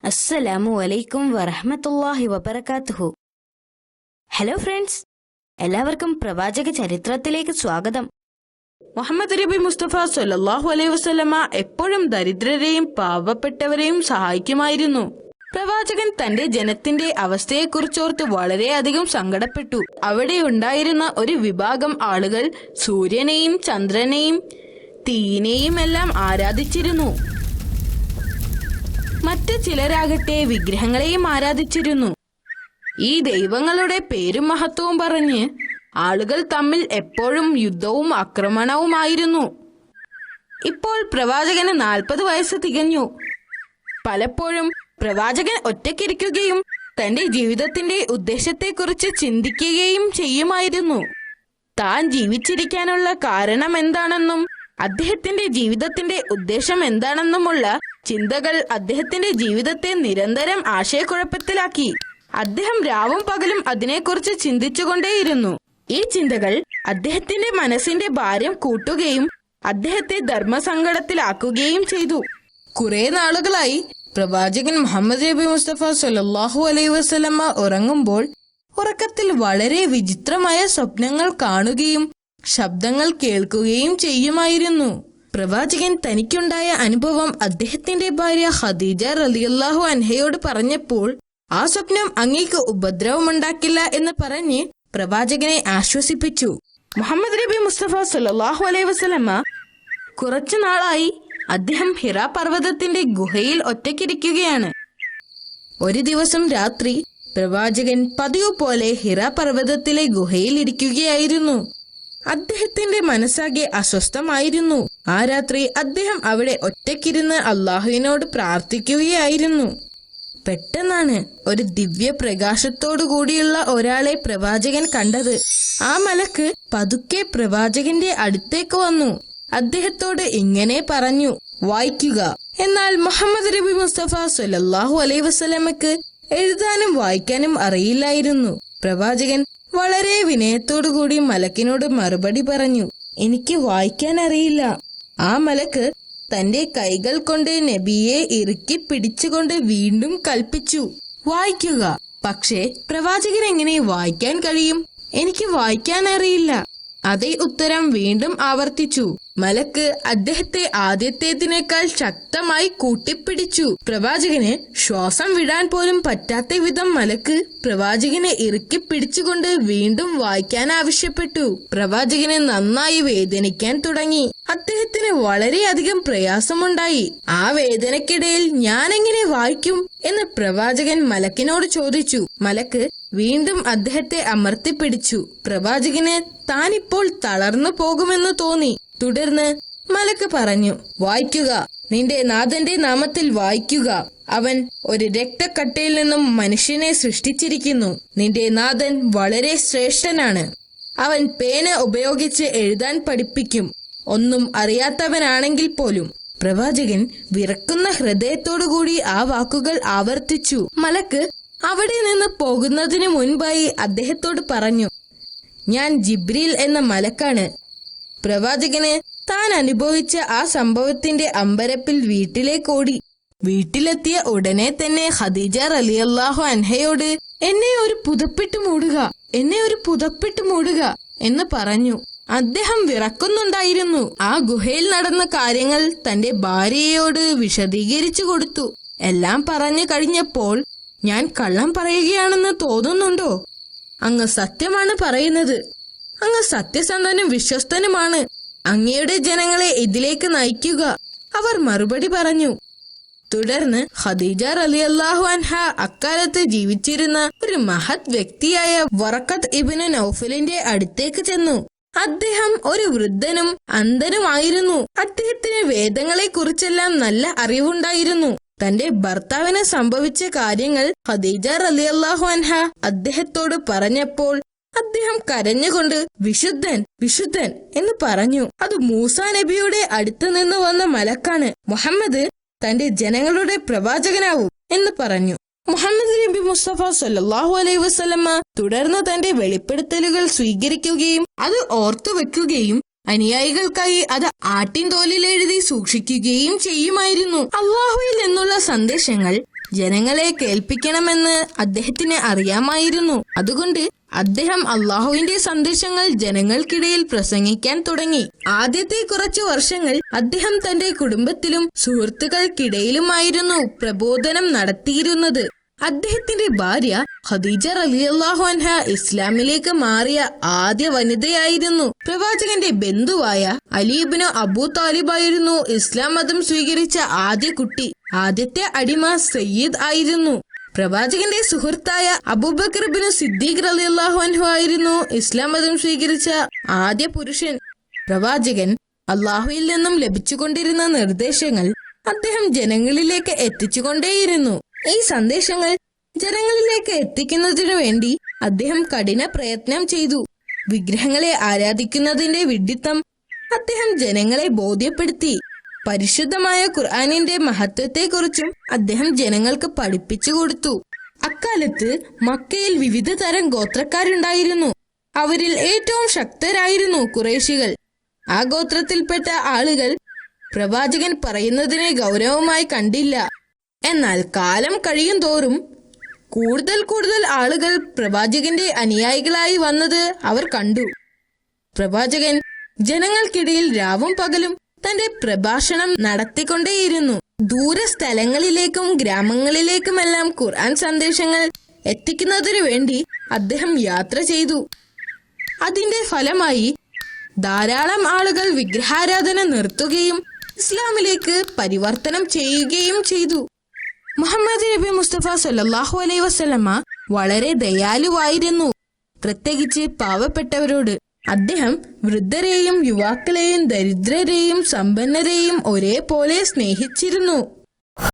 അസ്സലാമു അലൈക്കും വറഹ്മത്തുള്ളാഹി വബറകാതുഹു. ഹലോ ഫ്രണ്ട്സ്, എല്ലാവർക്കും പ്രവാചക ചരിത്രത്തിലേക്ക് സ്വാഗതം. മുഹമ്മദ് നബി മുസ്തഫ സല്ലല്ലാഹു അലൈഹി വസല്ലമ എപ്പോഴും ദരിദ്രരെയും പാവപ്പെട്ടവരെയും സഹായിക്കുമായിരുന്നു. പ്രവാചകൻ തന്റെ ജനത്തിന്റെ അവസ്ഥയെക്കുറിച്ചോർത്ത് വളരെയധികം സങ്കടപ്പെട്ടു. അവിടെ ഉണ്ടായിരുന്ന ഒരു വിഭാഗം ആളുകൾ സൂര്യനെയും ചന്ദ്രനെയും തീനെയും എല്ലാം ആരാധിച്ചിരുന്നു. മറ്റു ചിലരാകട്ടെ വിഗ്രഹങ്ങളെയും ആരാധിച്ചിരുന്നു. ഈ ദൈവങ്ങളുടെ പേരും മഹത്വവും പറഞ്ഞ് ആളുകൾ തമ്മിൽ എപ്പോഴും യുദ്ധവും ആക്രമണവുമായിരുന്നു. ഇപ്പോൾ പ്രവാചകന് 40 വയസ്സ് തികഞ്ഞു. പലപ്പോഴും പ്രവാചകൻ ഒറ്റയ്ക്കിരിക്കുകയും തന്റെ ജീവിതത്തിന്റെ ഉദ്ദേശത്തെക്കുറിച്ച് ചിന്തിക്കുകയും ചെയ്യുമായിരുന്നു. താൻ ജീവിച്ചിരിക്കാനുള്ള കാരണം എന്താണെന്നും അദ്ദേഹത്തിന്റെ ജീവിതത്തിന്റെ ഉദ്ദേശം എന്താണെന്നുമുള്ള ചിന്തകൾ അദ്ദേഹത്തിന്റെ ജീവിതത്തെ നിരന്തരം ആശയക്കുഴപ്പത്തിലാക്കി. അദ്ദേഹം രാവും പകലും അതിനെക്കുറിച്ച് ചിന്തിച്ചുകൊണ്ടേയിരുന്നു. ഈ ചിന്തകൾ അദ്ദേഹത്തിന്റെ മനസ്സിന്റെ ഭാരം കൂട്ടുകയും അദ്ദേഹത്തെ ധർമ്മസങ്കടത്തിലാക്കുകയും ചെയ്തു. കുറെ നാളുകളായി പ്രവാചകൻ മുഹമ്മദ് നബി മുസ്തഫ സല്ലല്ലാഹു അലൈഹി വസല്ലമ ഉറങ്ങുമ്പോൾ ഉറക്കത്തിൽ വളരെ വിചിത്രമായ സ്വപ്നങ്ങൾ കാണുകയും ശബ്ദങ്ങൾ കേൾക്കുകയും ചെയ്യുമായിരുന്നു. പ്രവാചകൻ തനിക്കുണ്ടായ അനുഭവം അദ്ദേഹത്തിന്റെ ഭാര്യ ഖദീജ റളിയല്ലാഹു അൻഹയോട് പറഞ്ഞപ്പോൾ ആ സ്വപ്നം അങ്ങേക്ക് ഉപദ്രവമുണ്ടാക്കില്ല എന്ന് പറഞ്ഞ് പ്രവാചകനെ ആശ്വസിപ്പിച്ചു. മുഹമ്മദ് നബി മുസ്തഫ സല്ലല്ലാഹു അലൈഹി വസല്ലമ കുറച്ചു നാളായി അദ്ദേഹം ഹിറാ പർവ്വതത്തിന്റെ ഗുഹയിൽ ഒറ്റയ്ക്കിരിക്കുകയാണ്. ഒരു ദിവസം രാത്രി പ്രവാചകൻ പതിവ് പോലെ ഹിറാ പർവ്വതത്തിലെ ഗുഹയിൽ ഇരിക്കുകയായിരുന്നു. അദ്ദേഹത്തിന്റെ മനസ്സാകെ അസ്വസ്ഥമായിരുന്നു. ആ രാത്രി അദ്ദേഹം അവിടെ ഒറ്റയ്ക്കിരുന്ന് അള്ളാഹുവിനോട് പ്രാർത്ഥിക്കുകയായിരുന്നു. പെട്ടെന്നാണ് ഒരു ദിവ്യ പ്രകാശത്തോടു കൂടിയുള്ള ഒരാളെ പ്രവാചകൻ കണ്ടത്. ആ മലക്ക് പതുക്കെ പ്രവാചകന്റെ അടുത്തേക്ക് വന്നു. അദ്ദേഹത്തോട് ഇങ്ങനെ പറഞ്ഞു, വായിക്കുക. എന്നാൽ മുഹമ്മദ് നബി മുസ്തഫ സല്ലല്ലാഹു അലൈഹി വസല്ലമക്ക് എഴുതാനും വായിക്കാനും അറിയില്ലായിരുന്നു. പ്രവാചകൻ വളരെ വിനയത്തോടുകൂടി മലക്കിനോട് മറുപടി പറഞ്ഞു, എനിക്ക് വായിക്കാൻ അറിയില്ല. ആ മലക്ക് തന്റെ കൈകൾ കൊണ്ട് നബിയെ ഇറുക്കി പിടിച്ചുകൊണ്ട് വീണ്ടും കൽപ്പിച്ചു, വായിക്കുക. പക്ഷേ പ്രവാചകൻ എങ്ങനെ വായിക്കാൻ കഴിയും? എനിക്ക് വായിക്കാൻ അറിയില്ല. അതേ ഉത്തരം വീണ്ടും ആവർത്തിച്ചു. മലക്ക് അദ്ദേഹത്തെ ആദ്യത്തേതിനേക്കാൾ ശക്തമായി കൂട്ടിപ്പിടിച്ചു. പ്രവാചകന് ശ്വാസം വിടാൻ പോലും പറ്റാത്ത വിധം മലക്ക് പ്രവാചകനെ ഇറുക്കി പിടിച്ചുകൊണ്ട് വീണ്ടും വായിക്കാൻ ആവശ്യപ്പെട്ടു. പ്രവാചകന് നന്നായി വേദനിക്കാൻ തുടങ്ങി. അദ്ദേഹത്തിന് വളരെയധികം പ്രയാസമുണ്ടായി. ആ വേദനക്കിടയിൽ ഞാൻ എങ്ങനെ വായിക്കും എന്ന് പ്രവാചകൻ മലക്കിനോട് ചോദിച്ചു. മലക്ക് വീണ്ടും അദ്ദേഹത്തെ അമർത്തിപ്പിടിച്ചു. പ്രവാചകന് താനിപ്പോൾ തളർന്നു പോകുമെന്ന് തോന്നി. തുടർന്ന് മലക്ക് പറഞ്ഞു, വായിക്കുക. നിന്റെ നാഥന്റെ നാമത്തിൽ വായിക്കുക. അവൻ ഒരു രക്തക്കട്ടയിൽ നിന്നും മനുഷ്യനെ സൃഷ്ടിച്ചിരിക്കുന്നു. നിന്റെ നാഥൻ വളരെ ശ്രേഷ്ഠനാണ്. അവൻ പേന ഉപയോഗിച്ച് എഴുതാൻ പഠിപ്പിക്കും, ഒന്നും അറിയാത്തവനാണെങ്കിൽ പോലും. പ്രവാചകൻ വിറക്കുന്ന ഹൃദയത്തോടുകൂടി ആ വാക്കുകൾ ആവർത്തിച്ചു. മലക്ക് അവിടെ നിന്ന് പോകുന്നതിന് മുൻപായി അദ്ദേഹത്തോട് പറഞ്ഞു, ഞാൻ ജിബ്രീൽ എന്ന മലക്കാണ്. പ്രവാചകന് താൻ അനുഭവിച്ച ആ സംഭവത്തിന്റെ അമ്പരപ്പിൽ വീട്ടിലേക്കോടി. വീട്ടിലെത്തിയ ഉടനെ തന്നെ ഖദീജ റളിയല്ലാഹു അൻഹയോട് എന്നെ ഒരു പുതപ്പിട്ട് മൂടുക, എന്നെ ഒരു പുതപ്പിട്ട് മൂടുക എന്ന് പറഞ്ഞു. അദ്ദേഹം വിറക്കുന്നുണ്ടായിരുന്നു. ആ ഗുഹയിൽ നടന്ന കാര്യങ്ങൾ തന്റെ ഭാര്യയോട് വിശദീകരിച്ചു കൊടുത്തു. എല്ലാം പറഞ്ഞു കഴിഞ്ഞപ്പോൾ, ഞാൻ കള്ളം പറയുകയാണെന്ന് തോന്നുന്നുണ്ടോ? അങ്ങ് സത്യമാണ് പറയുന്നത്. അങ്ങ് സത്യസന്ധനും വിശ്വസ്തനുമാണ്. അങ്ങയുടെ ജനങ്ങളെ ഇതിലേക്ക് നയിക്കുക, അവർ മറുപടി പറഞ്ഞു. തുടർന്ന് ഖദീജ റളിയല്ലാഹു അൻഹ അക്കാലത്ത് ജീവിച്ചിരുന്ന ഒരു മഹത് വ്യക്തിയായ വറഖത്ത് ഇബ്നു നൗഫലിന്റെ അടുത്തേക്ക് ചെന്നു. അദ്ദേഹം ഒരു വൃദ്ധനും അന്ധനുമായിരുന്നു. അദ്ദേഹത്തിന് വേദങ്ങളെ കുറിച്ചെല്ലാം നല്ല അറിവുണ്ടായിരുന്നു. തന്റെ ഭർത്താവിന് സംഭവിച്ച കാര്യങ്ങൾ ഖദീജ റളിയല്ലാഹു അൻഹ അദ്ദേഹത്തോട് പറഞ്ഞപ്പോൾ അദ്ദേഹം കരഞ്ഞുകൊണ്ട് വിശുദ്ധൻ വിശുദ്ധൻ എന്ന് പറഞ്ഞു. അത് മൂസാ നബിയുടെ അടുത്ത് നിന്ന് വന്ന മലക്കാണ്. മുഹമ്മദ് തന്റെ ജനങ്ങളുടെ പ്രവാചകനാവും എന്ന് പറഞ്ഞു. മുഹമ്മദ് നബി മുസ്തഫ സല്ലല്ലാഹു അലൈഹി വസല്ലമ തുടർന്ന് തന്റെ വെളിപ്പെടുത്തലുകൾ സ്വീകരിക്കുകയും അത് ഓർത്തുവെക്കുകയും അനുയായികൾക്കായി അത് ആട്ടിൻ തോലിൽ എഴുതി സൂക്ഷിക്കുകയും ചെയ്യുമായിരുന്നു. അള്ളാഹുവിൽ നിന്നുള്ള സന്ദേശങ്ങൾ ജനങ്ങളെ കേൾപ്പിക്കണമെന്ന് അദ്ദേഹത്തിന് അറിയാമായിരുന്നു. അതുകൊണ്ട് അദ്ദേഹം അള്ളാഹുവിന്റെ സന്ദേശങ്ങൾ ജനങ്ങൾക്കിടയിൽ പ്രസംഗിക്കാൻ തുടങ്ങി. ആദ്യത്തെ കുറച്ചു വർഷങ്ങൾ അദ്ദേഹം തന്റെ കുടുംബത്തിലും സുഹൃത്തുക്കൾക്കിടയിലുമായിരുന്നു പ്രബോധനം നടത്തിയിരുന്നത്. അദ്ദേഹത്തിന്റെ ഭാര്യ ഖദീജ റളിയല്ലാഹു അൻഹ ഇസ്ലാമിലേക്ക് മാറിയ ആദ്യ വനിതയായിരുന്നു. പ്രവാചകന്റെ ബന്ധുവായ അലി ഇബ്നു അബൂ താലിബായിരുന്നു ഇസ്ലാം മതം സ്വീകരിച്ച ആദ്യ കുട്ടി. ആദ്യത്തെ അടിമ സയ്യിദ് ആയിരുന്നു. പ്രവാചകന്റെ സുഹൃത്തായ അബൂബക്കർ ഇബ്നു സിദ്ദീഖ് റളിയല്ലാഹു അൻഹു ആയിരുന്നു ഇസ്ലാം മതം സ്വീകരിച്ച ആദ്യ പുരുഷൻ. പ്രവാചകൻ അള്ളാഹുവിൽ നിന്നും ലഭിച്ചുകൊണ്ടിരുന്ന നിർദ്ദേശങ്ങൾ അദ്ദേഹം ജനങ്ങളിലേക്ക് എത്തിച്ചുകൊണ്ടേയിരുന്നു. ഈ സന്ദേശങ്ങൾ ജനങ്ങളിലേക്ക് എത്തിക്കുന്നതിനു വേണ്ടി അദ്ദേഹം കഠിന പ്രയത്നം ചെയ്തു. വിഗ്രഹങ്ങളെ ആരാധിക്കുന്നതിന്റെ വിഡ്ഢിത്തം അദ്ദേഹം ജനങ്ങളെ ബോധ്യപ്പെടുത്തി. പരിശുദ്ധമായ ഖുർആനിന്റെ മഹത്വത്തെക്കുറിച്ചും അദ്ദേഹം ജനങ്ങൾക്ക് പഠിപ്പിച്ചു കൊടുത്തു. അക്കാലത്ത് മക്കയിൽ വിവിധ തരം ഗോത്രക്കാരുണ്ടായിരുന്നു. അവരിൽ ഏറ്റവും ശക്തരായിരുന്നു ഖുറൈശികൾ. ആ ഗോത്രത്തിൽപ്പെട്ട ആളുകൾ പ്രവാചകൻ പറയുന്നതിനെ ഗൗരവമായി കണ്ടില്ല. എന്നാൽ കാലം കഴിയും തോറും കൂടുതൽ ആളുകൾ പ്രവാചകന്റെ അനുയായികളായി വന്നത് അവർ കണ്ടു. പ്രവാചകൻ ജനങ്ങൾക്കിടയിൽ രാവും പകലും തന്റെ പ്രഭാഷണം നടത്തിക്കൊണ്ടേയിരുന്നു. ദൂരസ്ഥലങ്ങളിലേക്കും ഗ്രാമങ്ങളിലേക്കുമെല്ലാം ഖുർആൻ സന്ദേശങ്ങൾ എത്തിക്കുന്നതിനു വേണ്ടി അദ്ദേഹം യാത്ര ചെയ്തു. അതിന്റെ ഫലമായി ധാരാളം ആളുകൾ വിഗ്രഹാരാധന നിർത്തുകയും ഇസ്ലാമിലേക്ക് പരിവർത്തനം ചെയ്യുകയും ചെയ്തു. മുഹമ്മദ് നബി മുസ്തഫ സല്ലല്ലാഹു അലൈഹി വസല്ലമ വളരെ ദയാലുവായിരുന്നു, പ്രത്യേകിച്ച് പാവപ്പെട്ടവരോട്. അദ്ദേഹം വൃദ്ധരെയും യുവാക്കളെയും ദരിദ്രരെയും സമ്പന്നരെയും ഒരേപോലെ സ്നേഹിച്ചിരുന്നു.